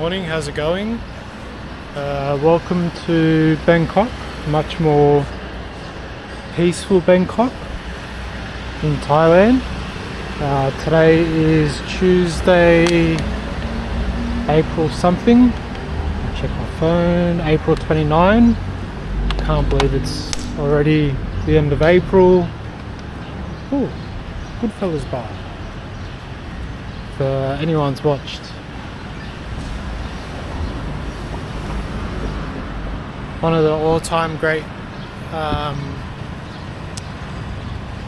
Morning, how's it going? Welcome to Bangkok, much more peaceful Bangkok in Thailand. Today is Tuesday, April something. I'll check my phone, April 29. Can't believe it's already the end of April. Oh, Goodfellas Bar. If anyone's watched one of the all-time great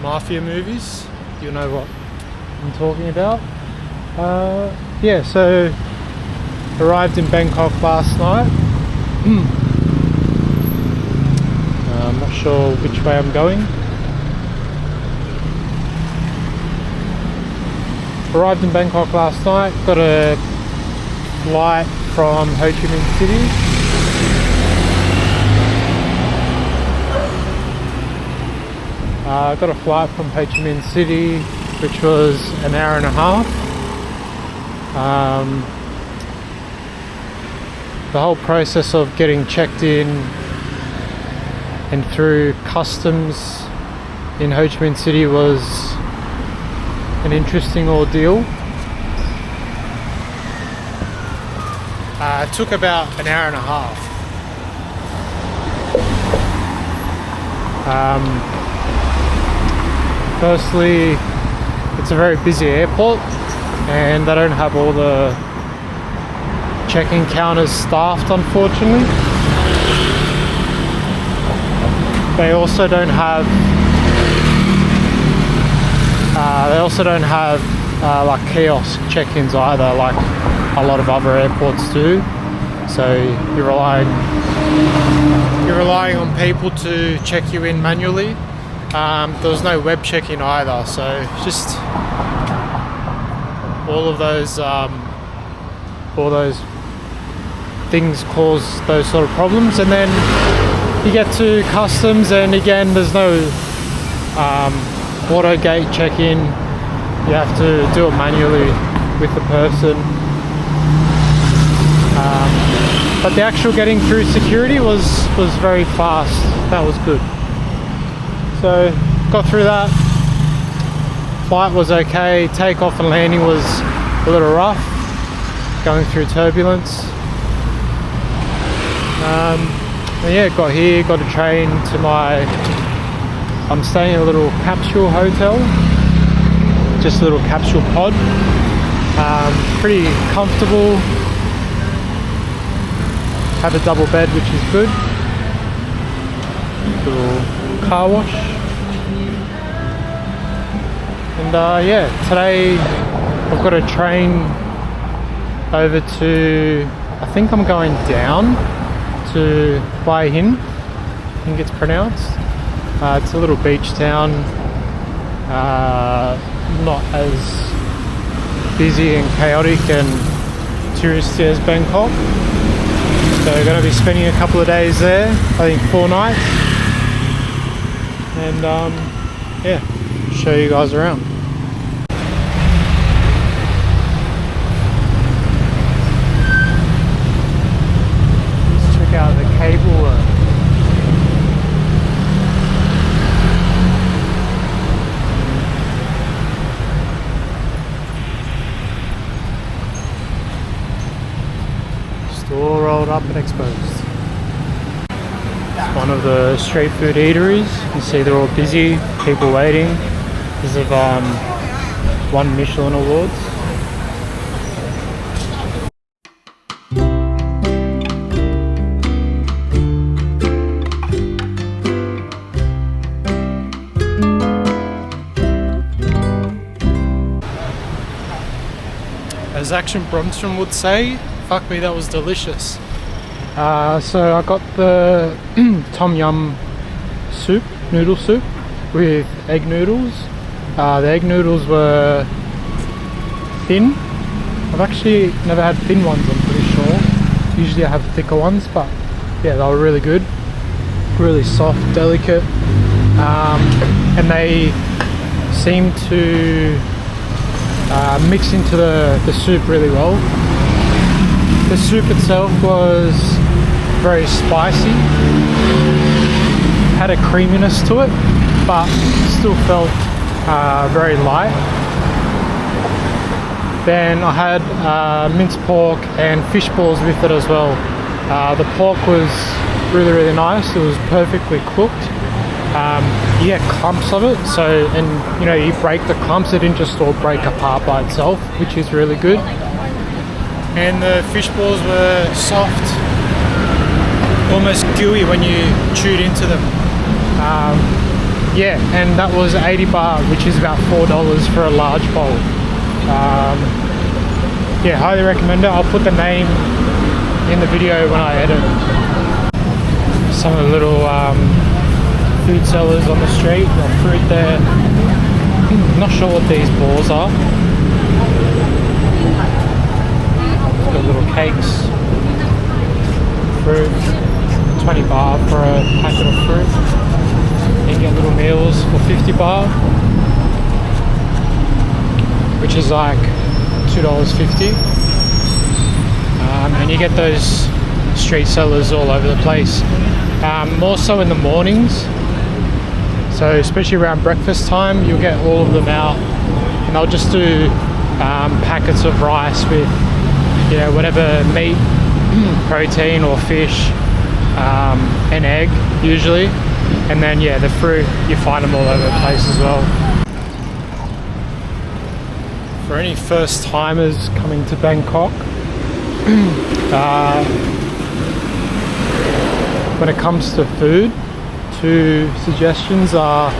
mafia movies, you'll know what I'm talking about. Yeah, so arrived in Bangkok last night. I'm not sure which way I'm going. Arrived in Bangkok last night, got a flight from Ho Chi Minh City. Got a flight from Ho Chi Minh City, which was an hour and a half. The whole process of getting checked in and through customs in Ho Chi Minh City was an interesting ordeal. It took about an hour and a half. Firstly, it's a very busy airport and they don't have all the check-in counters staffed, unfortunately. They also don't have like kiosk check-ins either, like a lot of other airports do. So you're relying on people to check you in manually. There was no web check-in either, so just all those things cause those sort of problems. And then you get to customs and again there's no auto gate check-in. You have to do it manually with the person. But the actual getting through security was very fast. That was good. So got through that. Flight was okay. Takeoff and landing was a little rough, going through turbulence. Yeah, got here, got a train to I'm staying in a little capsule hotel, just a little capsule pod. Pretty comfortable. Have a double bed, which is good. Little car wash. And yeah, today I've got a train over to, I think I'm going down to Hua Hin, I think it's pronounced. It's a little beach town, not as busy and chaotic and touristy as Bangkok. So we're going to be spending a couple of days there, I think 4 nights. And yeah, show you guys around. Let's check out the cable work. Just all rolled up and exposed. One of the street food eateries. You see they're all busy, people waiting because of 1 Michelin awards. As Action Bronson would say, fuck me, that was delicious. So I got the tom yum soup, noodle soup with egg noodles. The egg noodles were thin. I've actually never had thin ones, I'm pretty sure. Usually I have thicker ones, but yeah, they were really good. Really soft, delicate. And they seem to mix into the soup really well. The soup itself was very spicy, had a creaminess to it, but still felt very light. Then I had minced pork and fish balls with it as well. The pork was really nice. It was perfectly cooked. You get clumps of it, so, and you know, you break the clumps. It didn't just all break apart by itself, which is really good. And the fish balls were soft, almost gooey when you chewed into them. Yeah, and that was 80 baht, which is about $4 for a large bowl. Yeah, highly recommend it. I'll put the name in the video when I edit. Some of the little food sellers on the street, got fruit there. Not sure what these balls are. Got little cakes, fruit, 20 baht for a packet of fruit. You get little meals for 50 baht, which is like $2.50. And you get those street sellers all over the place, more so in the mornings. So especially around breakfast time, you'll get all of them out, and they'll just do packets of rice with, you know, whatever meat, protein or fish, an egg usually, and then yeah, the fruit, you find them all over the place as well. For any first timers coming to Bangkok, when it comes to food, 2 suggestions are,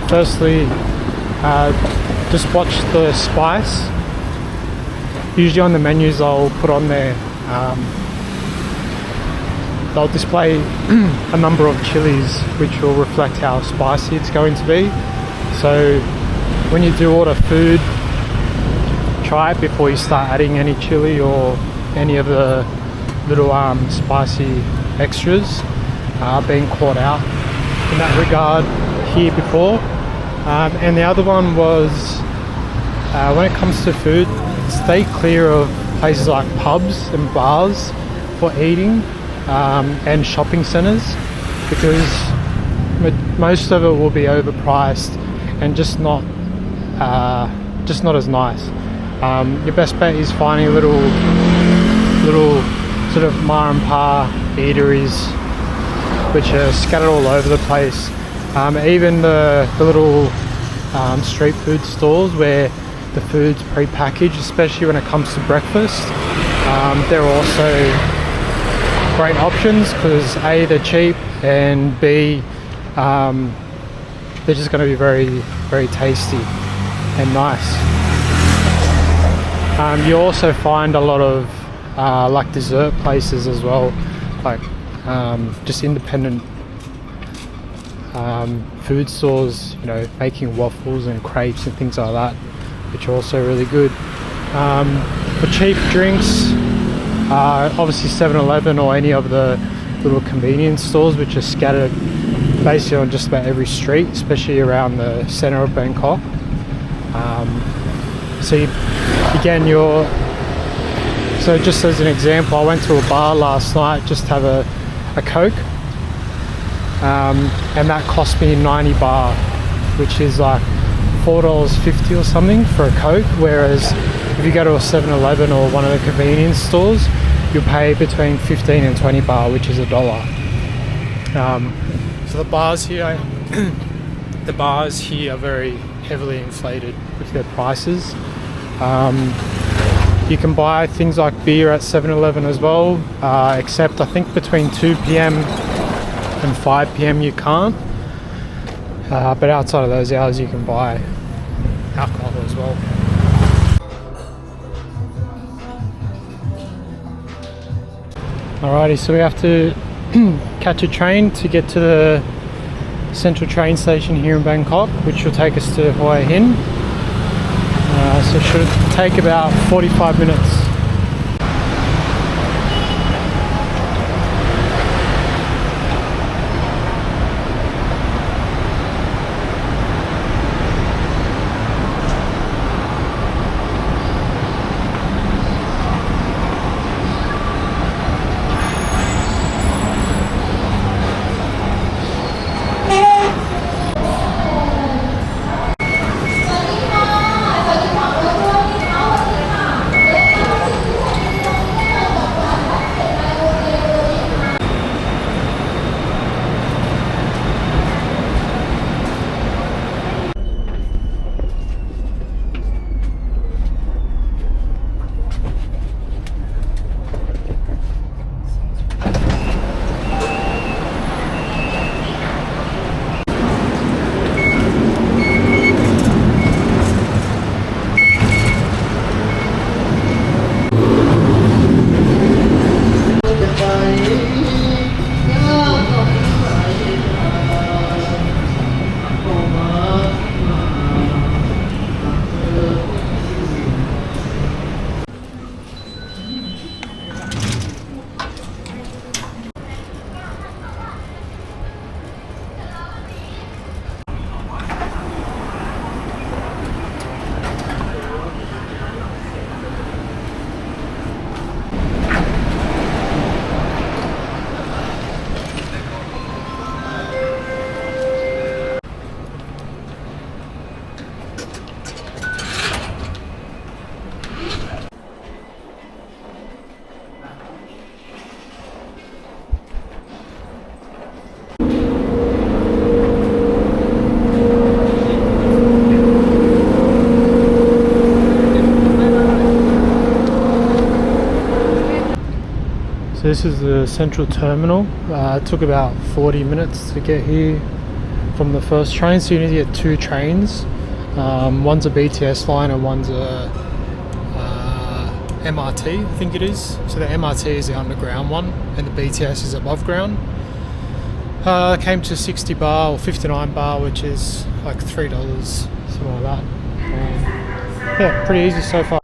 firstly, just watch the spice. Usually on the menus they'll put on there, they'll display a number of chilies which will reflect how spicy it's going to be. So when you do order food, try it before you start adding any chili or any of the little spicy extras being caught out in that regard here before. And the other one was, when it comes to food, stay clear of places like pubs and bars for eating, and shopping centres, because most of it will be overpriced and just not as nice. Your best bet is finding little sort of ma and pa eateries which are scattered all over the place. Even the little street food stores where the food's pre-packaged, especially when it comes to breakfast, they're also great options because A, they're cheap, and B, they're just going to be very tasty and nice. You also find a lot of like dessert places as well, like just independent food stores, you know, making waffles and crepes and things like that, which are also really good. For cheap drinks, obviously 7-Eleven or any of the little convenience stores which are scattered basically on just about every street, especially around the centre of Bangkok. So just as an example, I went to a bar last night just to have a Coke, and that cost me 90 baht, which is like $4.50 or something for a Coke, whereas if you go to a 7-Eleven or one of the convenience stores, you'll pay between 15 and 20 baht, which is $1. So the bars here, are very heavily inflated with their prices. You can buy things like beer at 7-Eleven as well, except I think between 2 p.m. and 5 p.m. you can't. But outside of those hours you can buy alcohol as well. Alrighty, so we have to catch a train to get to the central train station here in Bangkok, which will take us to Hua Hin. So it should take about 45 minutes. So this is the central terminal. It took about 40 minutes to get here from the first train, so you need to get two trains. One's a BTS line and one's a MRT, I think it is. So the MRT is the underground one and the BTS is above ground. Came to 60 baht or 59 baht, which is like $3, something like that. Yeah, pretty easy so far.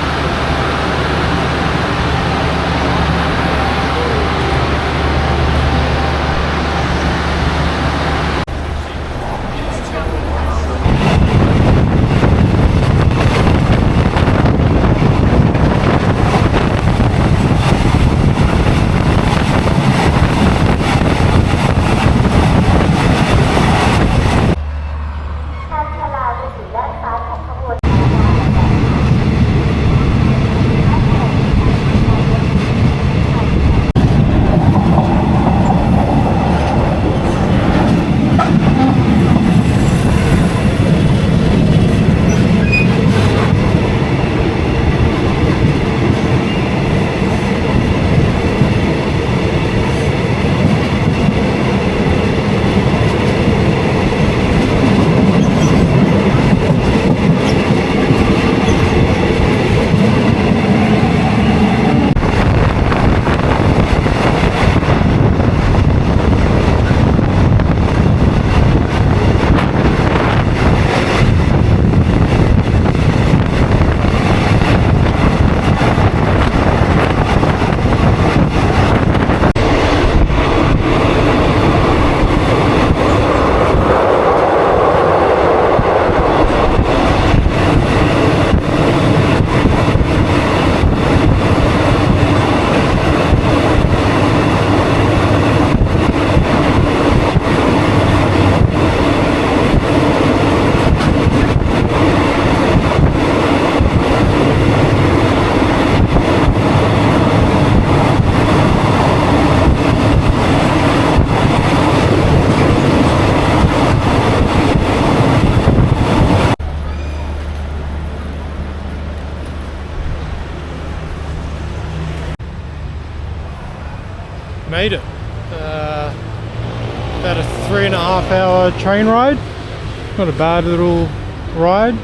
Made it. About a 3.5 hour train ride. Not a bad little ride.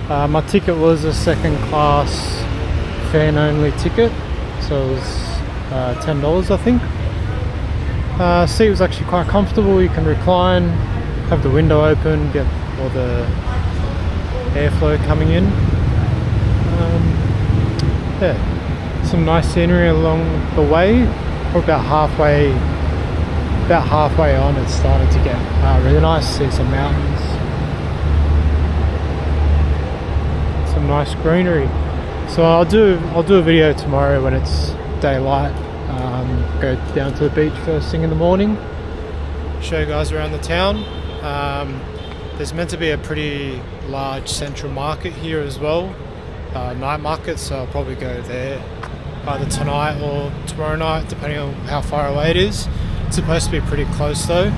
My ticket was a second class fan only ticket, so it was $10 I think. Seat was actually quite comfortable. You can recline, have the window open, get all the airflow coming in. Yeah, some nice scenery along the way. We're about halfway on, it started to get really nice. See some mountains, some nice greenery. So I'll do a video tomorrow when it's daylight. Go down to the beach first thing in the morning, show you guys around the town. There's meant to be a pretty large central market here as well, night market, so I'll probably go there either tonight or tomorrow night, depending on how far away it is. It's supposed to be pretty close though,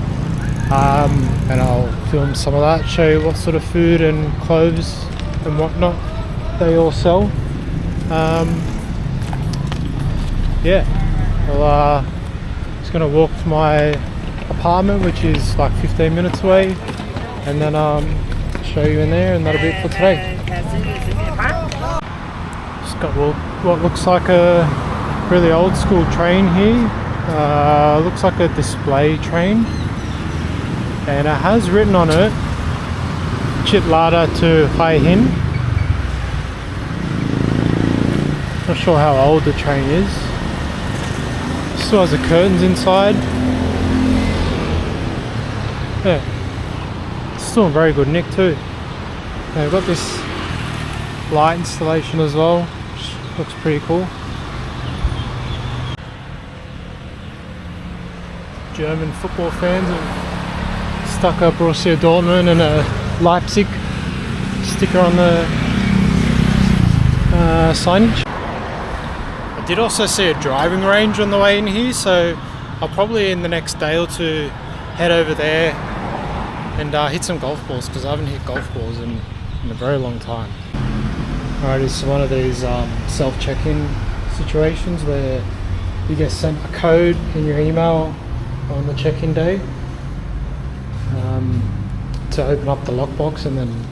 and I'll film some of that, show you what sort of food and clothes and whatnot they all sell. Yeah, well, just gonna walk to my apartment, which is like 15 minutes away, and then show you in there, and that'll be it for today. Just got what looks like a really old school train here. Looks like a display train, and it has written on it Chitlada to Hua Hin. Not sure how old the train is. Still has the curtains inside. Yeah, it's still in very good nick too. They've got this light installation as well, which looks pretty cool. German football fans have stuck a Borussia Dortmund and a Leipzig sticker on the signage. I did also see a driving range on the way in here, so I'll probably in the next day or two head over there and hit some golf balls, because I haven't hit golf balls in a very long time. Alright, it's one of these self-check-in situations where You get sent a code in your email on the check-in day to open up the lockbox, and then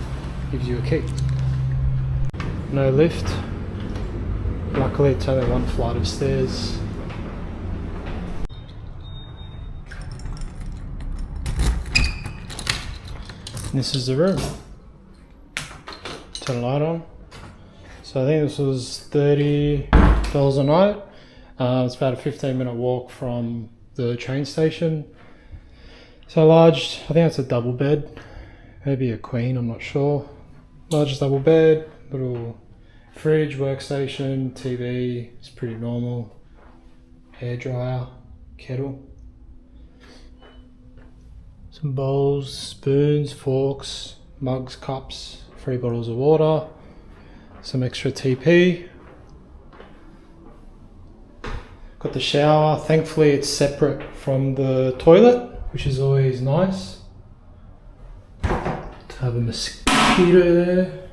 gives you a key. No lift. Luckily it's only one flight of stairs. And this is the room. Turn the light on. So I think this was $30 a night. It's about a 15-minute walk from the train station. So large, I think it's a double bed, maybe a queen, I'm not sure. Large double bed, little fridge, workstation, TV, it's pretty normal. Hairdryer, kettle. Some bowls, spoons, forks, mugs, cups, 3 bottles of water, some extra TP. Got the shower. Thankfully it's separate from the toilet, which is always nice. To have a mosquito there.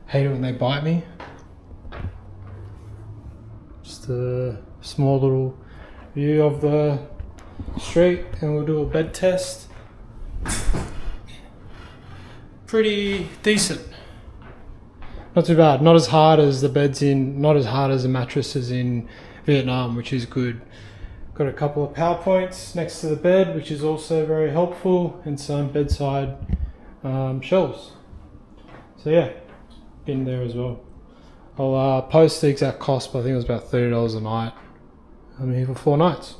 Hate it when they bite me. Just a small little view of the street, and we'll do a bed test. Pretty decent. Not too bad. Not as hard as the beds in, not as hard as the mattresses in Vietnam, which is good. Got a couple of PowerPoints next to the bed, which is also very helpful, and some bedside shelves. So yeah, been there as well. I'll post the exact cost, but I think it was about $30 a night. I'm here for 4 nights.